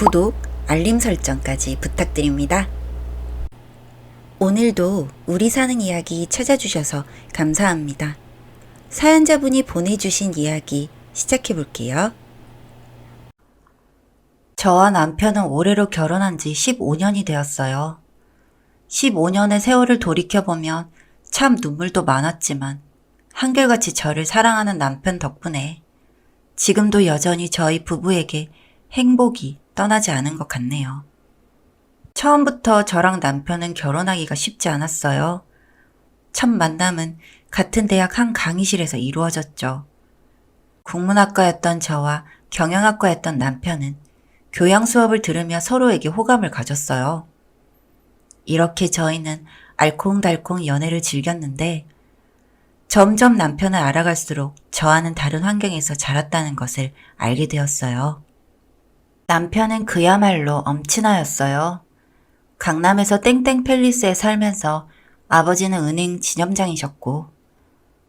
구독, 알림 설정까지 부탁드립니다. 오늘도 우리 사는 이야기 찾아주셔서 감사합니다. 사연자분이 보내주신 이야기 시작해 볼게요. 저와 남편은 올해로 결혼한 지 15년이 되었어요. 15년의 세월을 돌이켜보면 참 눈물도 많았지만 한결같이 저를 사랑하는 남편 덕분에 지금도 여전히 저희 부부에게 행복이 떠나지 않은 것 같네요. 처음부터 저랑 남편은 결혼하기가 쉽지 않았어요. 첫 만남은 같은 대학 한 강의실에서 이루어졌죠. 국문학과였던 저와 경영학과였던 남편은 교양 수업을 들으며 서로에게 호감을 가졌어요. 이렇게 저희는 알콩달콩 연애를 즐겼는데 점점 남편을 알아갈수록 저와는 다른 환경에서 자랐다는 것을 알게 되었어요. 남편은 그야말로 엄친아였어요. 강남에서 땡땡 팰리스에 살면서 아버지는 은행 지점장이셨고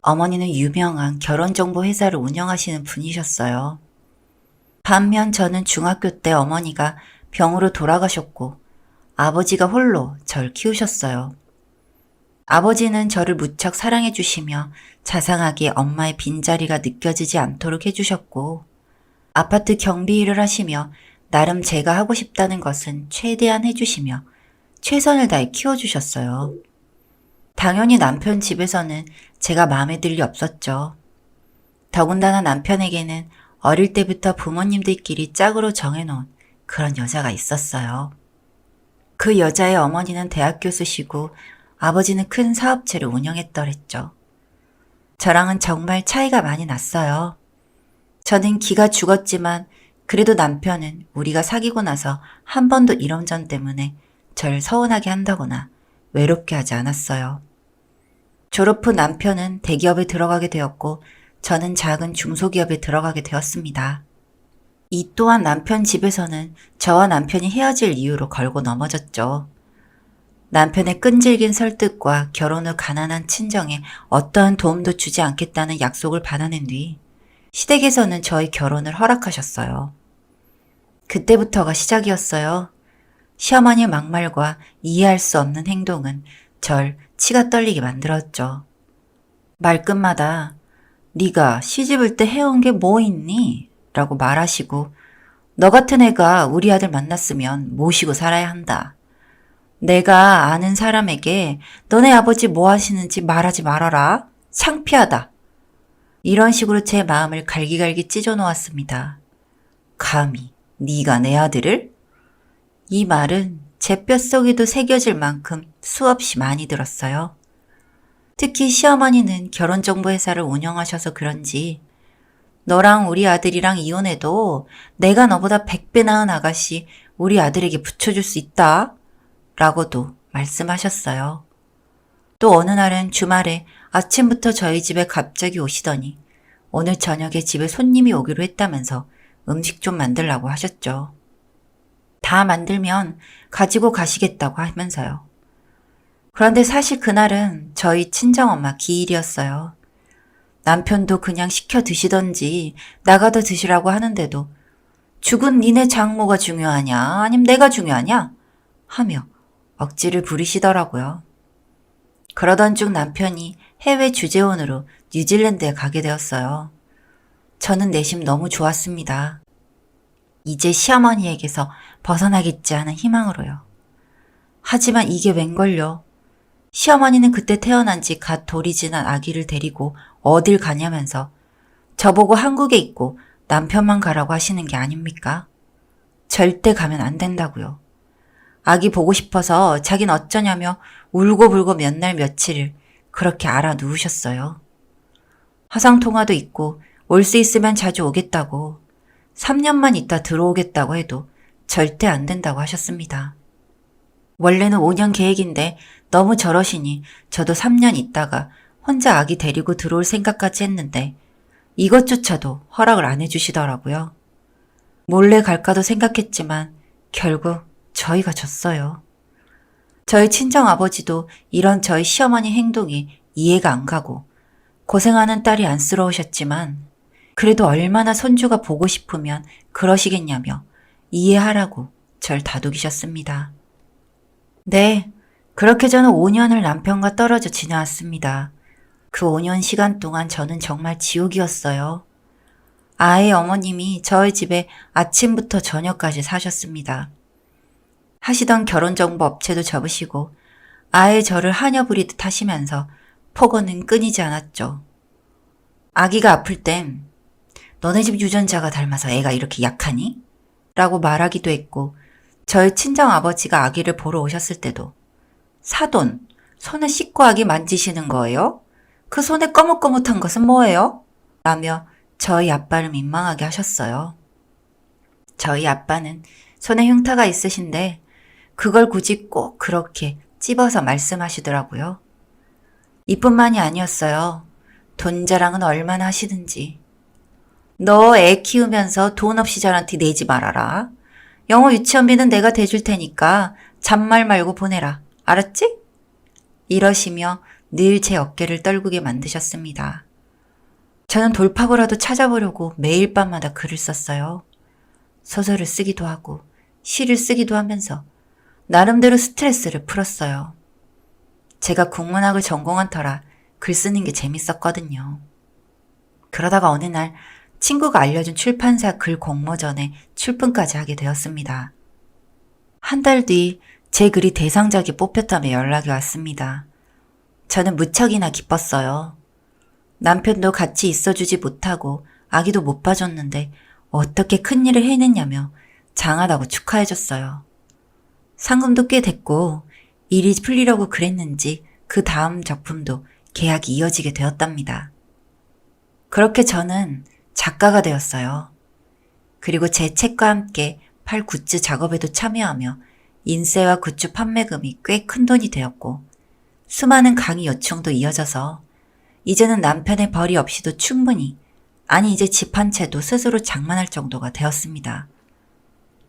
어머니는 유명한 결혼정보 회사를 운영하시는 분이셨어요. 반면 저는 중학교 때 어머니가 병으로 돌아가셨고 아버지가 홀로 절 키우셨어요. 아버지는 저를 무척 사랑해 주시며 자상하게 엄마의 빈자리가 느껴지지 않도록 해주셨고 아파트 경비 일을 하시며 나름 제가 하고 싶다는 것은 최대한 해주시며 최선을 다해 키워주셨어요. 당연히 남편 집에서는 제가 마음에 들 리 없었죠. 더군다나 남편에게는 어릴 때부터 부모님들끼리 짝으로 정해놓은 그런 여자가 있었어요. 그 여자의 어머니는 대학 교수시고 아버지는 큰 사업체를 운영했더랬죠. 저랑은 정말 차이가 많이 났어요. 저는 기가 죽었지만 그래도 남편은 우리가 사귀고 나서 한 번도 이런 점 때문에 절 서운하게 한다거나 외롭게 하지 않았어요. 졸업 후 남편은 대기업에 들어가게 되었고 저는 작은 중소기업에 들어가게 되었습니다. 이 또한 남편 집에서는 저와 남편이 헤어질 이유로 걸고 넘어졌죠. 남편의 끈질긴 설득과 결혼 후 가난한 친정에 어떠한 도움도 주지 않겠다는 약속을 받아낸 뒤 시댁에서는 저희 결혼을 허락하셨어요. 그때부터가 시작이었어요. 시어머니의 막말과 이해할 수 없는 행동은 절 치가 떨리게 만들었죠. 말끝마다 네가 시집을 때 해온 게 뭐 있니? 라고 말하시고 너 같은 애가 우리 아들 만났으면 모시고 살아야 한다. 내가 아는 사람에게 너네 아버지 뭐 하시는지 말하지 말아라. 창피하다. 이런 식으로 제 마음을 갈기갈기 찢어놓았습니다. 감히 네가 내 아들을? 이 말은 제 뼛속에도 새겨질 만큼 수없이 많이 들었어요. 특히 시어머니는 결혼정보회사를 운영하셔서 그런지 너랑 우리 아들이랑 이혼해도 내가 너보다 100배 나은 아가씨 우리 아들에게 붙여줄 수 있다. 라고도 말씀하셨어요. 또 어느 날은 주말에 아침부터 저희 집에 갑자기 오시더니 오늘 저녁에 집에 손님이 오기로 했다면서 음식 좀 만들라고 하셨죠. 다 만들면 가지고 가시겠다고 하면서요. 그런데 사실 그날은 저희 친정엄마 기일이었어요. 남편도 그냥 시켜 드시던지 나가다 드시라고 하는데도 죽은 니네 장모가 중요하냐 아님 내가 중요하냐 하며 억지를 부리시더라고요. 그러던 중 남편이 해외 주재원으로 뉴질랜드에 가게 되었어요. 저는 내심 너무 좋았습니다. 이제 시어머니에게서 벗어나겠지 하는 희망으로요. 하지만 이게 웬걸요. 시어머니는 그때 태어난 지 갓 돌이 지난 아기를 데리고 어딜 가냐면서 저보고 한국에 있고 남편만 가라고 하시는 게 아닙니까? 절대 가면 안 된다고요. 아기 보고 싶어서 자긴 어쩌냐며 울고불고 몇 날 며칠을 그렇게 알아 누우셨어요. 화상통화도 있고 올 수 있으면 자주 오겠다고 3년만 있다 들어오겠다고 해도 절대 안 된다고 하셨습니다. 원래는 5년 계획인데 너무 저러시니 저도 3년 있다가 혼자 아기 데리고 들어올 생각까지 했는데 이것조차도 허락을 안 해주시더라고요. 몰래 갈까도 생각했지만 결국 저희가 졌어요. 저희 친정아버지도 이런 저희 시어머니 행동이 이해가 안 가고 고생하는 딸이 안쓰러우셨지만 그래도 얼마나 손주가 보고 싶으면 그러시겠냐며 이해하라고 절 다독이셨습니다. 네, 그렇게 저는 5년을 남편과 떨어져 지내왔습니다. 그 5년 시간 동안 저는 정말 지옥이었어요. 아이의 어머님이 저희 집에 아침부터 저녁까지 사셨습니다. 하시던 결혼정보 업체도 접으시고 아예 저를 하녀 부리듯 하시면서 폭언은 끊이지 않았죠. 아기가 아플 땐 너네 집 유전자가 닮아서 애가 이렇게 약하니? 라고 말하기도 했고 저희 친정아버지가 아기를 보러 오셨을 때도 사돈, 손에 씻고 아기 만지시는 거예요? 그 손에 거뭇거뭇한 것은 뭐예요? 라며 저희 아빠를 민망하게 하셨어요. 저희 아빠는 손에 흉터가 있으신데 그걸 굳이 꼭 그렇게 찝어서 말씀하시더라고요. 이뿐만이 아니었어요. 돈 자랑은 얼마나 하시든지. 너 애 키우면서 돈 없이 저한테 내지 말아라. 영어 유치원비는 내가 대줄 테니까 잔말 말고 보내라. 알았지? 이러시며 늘 제 어깨를 떨구게 만드셨습니다. 저는 돌파구라도 찾아보려고 매일 밤마다 글을 썼어요. 소설을 쓰기도 하고 시를 쓰기도 하면서 나름대로 스트레스를 풀었어요. 제가 국문학을 전공한 터라 글 쓰는 게 재밌었거든요. 그러다가 어느 날 친구가 알려준 출판사 글 공모전에 출품까지 하게 되었습니다. 한 달 뒤 제 글이 대상작에 뽑혔다며 연락이 왔습니다. 저는 무척이나 기뻤어요. 남편도 같이 있어주지 못하고 아기도 못 봐줬는데 어떻게 큰일을 해냈냐며 장하다고 축하해줬어요. 상금도 꽤 됐고 일이 풀리려고 그랬는지 그 다음 작품도 계약이 이어지게 되었답니다. 그렇게 저는 작가가 되었어요. 그리고 제 책과 함께 팔 굿즈 작업에도 참여하며 인쇄와 굿즈 판매금이 꽤 큰 돈이 되었고 수많은 강의 요청도 이어져서 이제는 남편의 벌이 없이도 충분히, 아니 이제 집 한 채도 스스로 장만할 정도가 되었습니다.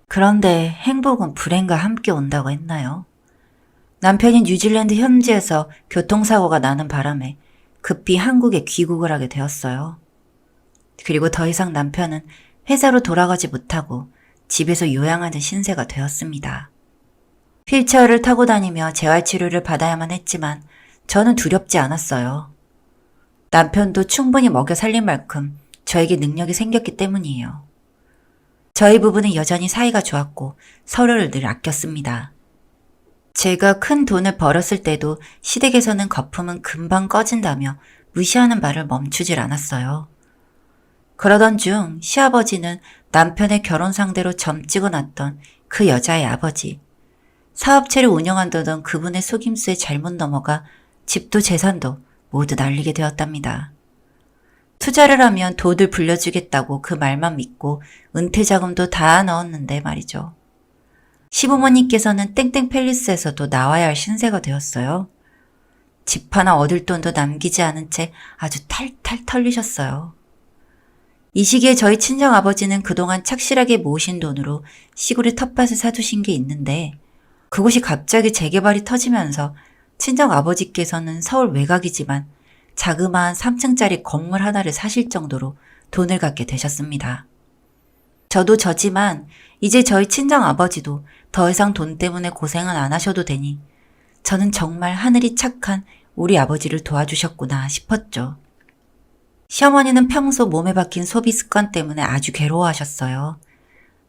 그런데 행복은 불행과 함께 온다고 했나요? 남편이 뉴질랜드 현지에서 교통사고가 나는 바람에 급히 한국에 귀국을 하게 되었어요. 그리고 더 이상 남편은 회사로 돌아가지 못하고 집에서 요양하는 신세가 되었습니다. 휠체어를 타고 다니며 재활치료를 받아야만 했지만 저는 두렵지 않았어요. 남편도 충분히 먹여 살릴 만큼 저에게 능력이 생겼기 때문이에요. 저희 부부는 여전히 사이가 좋았고 서로를 늘 아꼈습니다. 제가 큰 돈을 벌었을 때도 시댁에서는 거품은 금방 꺼진다며 무시하는 말을 멈추질 않았어요. 그러던 중 시아버지는 남편의 결혼 상대로 점 찍어놨던 그 여자의 아버지, 사업체를 운영한다던 그분의 속임수에 잘못 넘어가 집도 재산도 모두 날리게 되었답니다. 투자를 하면 돈을 불려주겠다고 그 말만 믿고 은퇴 자금도 다 넣었는데 말이죠. 시부모님께서는 땡땡 팰리스에서도 나와야 할 신세가 되었어요. 집 하나 얻을 돈도 남기지 않은 채 아주 탈탈 털리셨어요. 이 시기에 저희 친정아버지는 그동안 착실하게 모으신 돈으로 시골에 텃밭을 사두신 게 있는데 그곳이 갑자기 재개발이 터지면서 친정아버지께서는 서울 외곽이지만 자그마한 3층짜리 건물 하나를 사실 정도로 돈을 갖게 되셨습니다. 저도 저지만 이제 저희 친정아버지도 더 이상 돈 때문에 고생은 안 하셔도 되니 저는 정말 하늘이 착한 우리 아버지를 도와주셨구나 싶었죠. 시어머니는 평소 몸에 박힌 소비 습관 때문에 아주 괴로워하셨어요.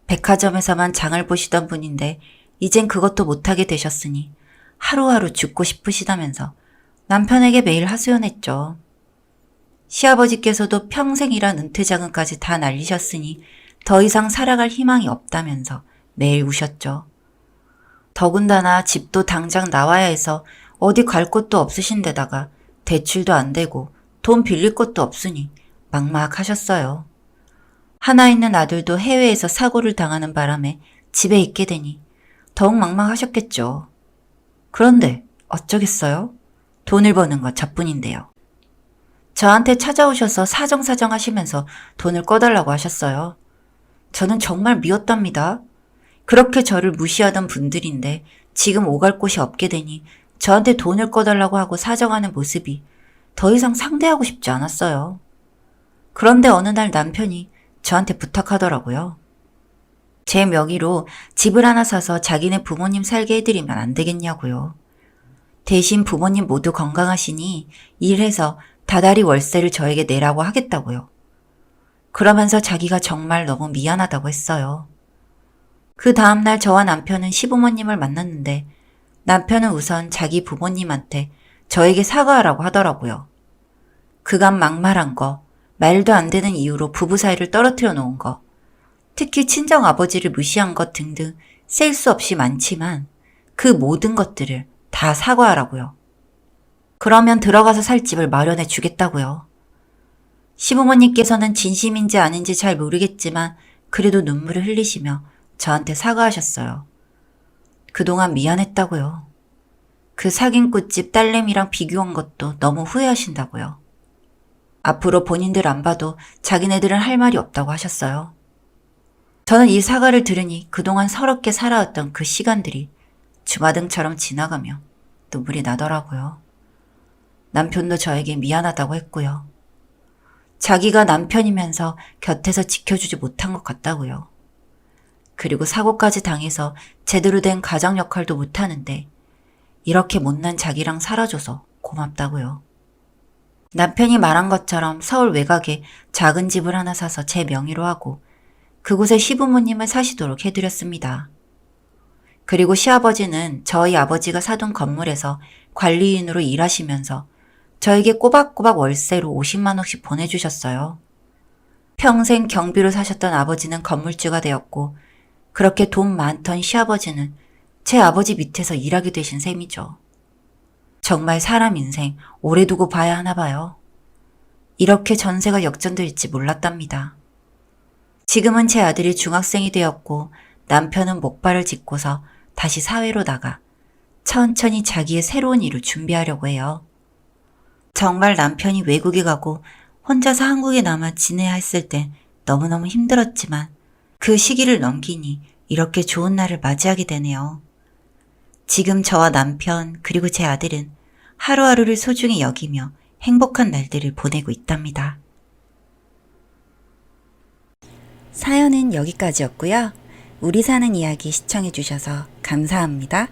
백화점에서만 장을 보시던 분인데 이젠 그것도 못하게 되셨으니 하루하루 죽고 싶으시다면서 남편에게 매일 하소연했죠. 시아버지께서도 평생이란 은퇴자금까지 다 날리셨으니 더 이상 살아갈 희망이 없다면서 매일 우셨죠. 더군다나 집도 당장 나와야 해서 어디 갈 곳도 없으신 데다가 대출도 안 되고 돈 빌릴 것도 없으니 막막하셨어요. 하나 있는 아들도 해외에서 사고를 당하는 바람에 집에 있게 되니 더욱 막막하셨겠죠. 그런데 어쩌겠어요? 돈을 버는 것 저뿐인데요. 저한테 찾아오셔서 사정사정 하시면서 돈을 꺼달라고 하셨어요. 저는 정말 미웠답니다. 그렇게 저를 무시하던 분들인데 지금 오갈 곳이 없게 되니 저한테 돈을 꺼달라고 하고 사정하는 모습이 더 이상 상대하고 싶지 않았어요. 그런데 어느 날 남편이 저한테 부탁하더라고요. 제 명의로 집을 하나 사서 자기네 부모님 살게 해드리면 안 되겠냐고요. 대신 부모님 모두 건강하시니 일해서 다달이 월세를 저에게 내라고 하겠다고요. 그러면서 자기가 정말 너무 미안하다고 했어요. 그 다음날 저와 남편은 시부모님을 만났는데 남편은 우선 자기 부모님한테 저에게 사과하라고 하더라고요. 그간 막말한 거, 말도 안 되는 이유로 부부 사이를 떨어뜨려 놓은 거, 특히 친정 아버지를 무시한 것 등등 셀 수 없이 많지만 그 모든 것들을 다 사과하라고요. 그러면 들어가서 살 집을 마련해 주겠다고요. 시부모님께서는 진심인지 아닌지 잘 모르겠지만 그래도 눈물을 흘리시며 저한테 사과하셨어요. 그동안 미안했다고요. 그 사గిం꽃집 딸내미랑 비교한 것도 너무 후회하신다고요. 앞으로 본인들 안 봐도 자기네들은 할 말이 없다고 하셨어요. 저는 이 사과를 들으니 그동안 서럽게 살아왔던 그 시간들이 주마등처럼 지나가며 눈물이 나더라고요. 남편도 저에게 미안하다고 했고요. 자기가 남편이면서 곁에서 지켜주지 못한 것 같다고요. 그리고 사고까지 당해서 제대로 된 가장 역할도 못하는데 이렇게 못난 자기랑 살아줘서 고맙다고요. 남편이 말한 것처럼 서울 외곽에 작은 집을 하나 사서 제 명의로 하고 그곳에 시부모님을 사시도록 해드렸습니다. 그리고 시아버지는 저희 아버지가 사둔 건물에서 관리인으로 일하시면서 저에게 꼬박꼬박 월세로 50만 원씩 보내주셨어요. 평생 경비로 사셨던 아버지는 건물주가 되었고 그렇게 돈 많던 시아버지는 제 아버지 밑에서 일하게 되신 셈이죠. 정말 사람 인생 오래 두고 봐야 하나 봐요. 이렇게 전세가 역전될지 몰랐답니다. 지금은 제 아들이 중학생이 되었고 남편은 목발을 짚고서 다시 사회로 나가 천천히 자기의 새로운 일을 준비하려고 해요. 정말 남편이 외국에 가고 혼자서 한국에 남아 지내야 했을 땐 너무너무 힘들었지만 그 시기를 넘기니 이렇게 좋은 날을 맞이하게 되네요. 지금 저와 남편 그리고 제 아들은 하루하루를 소중히 여기며 행복한 날들을 보내고 있답니다. 사연은 여기까지였고요. 우리 사는 이야기 시청해 주셔서 감사합니다.